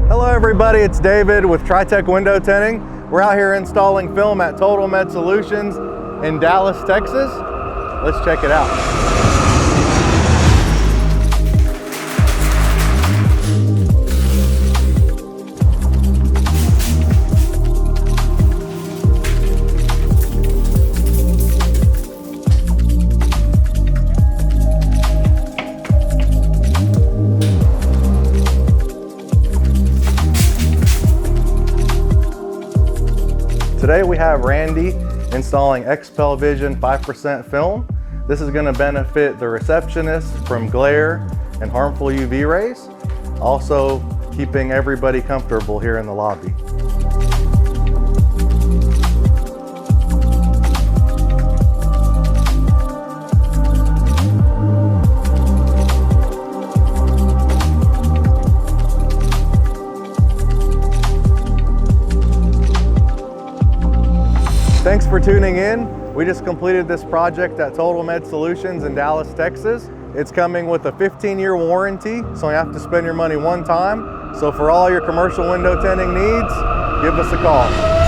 Hello everybody, it's David with Tritek Window Tinting. We're out here installing film at Total Med Solutions in Dallas, Texas. Let's check it out. Today we have Randy installing XPEL Vision 5% film. This is going to benefit the receptionist from glare and harmful UV rays, also keeping everybody comfortable here in the lobby. Thanks for tuning in. We just completed this project at Total Med Solutions in Dallas, Texas. It's coming with a 15-year warranty, so you have to spend your money one time. So for all your commercial window tinting needs, give us a call.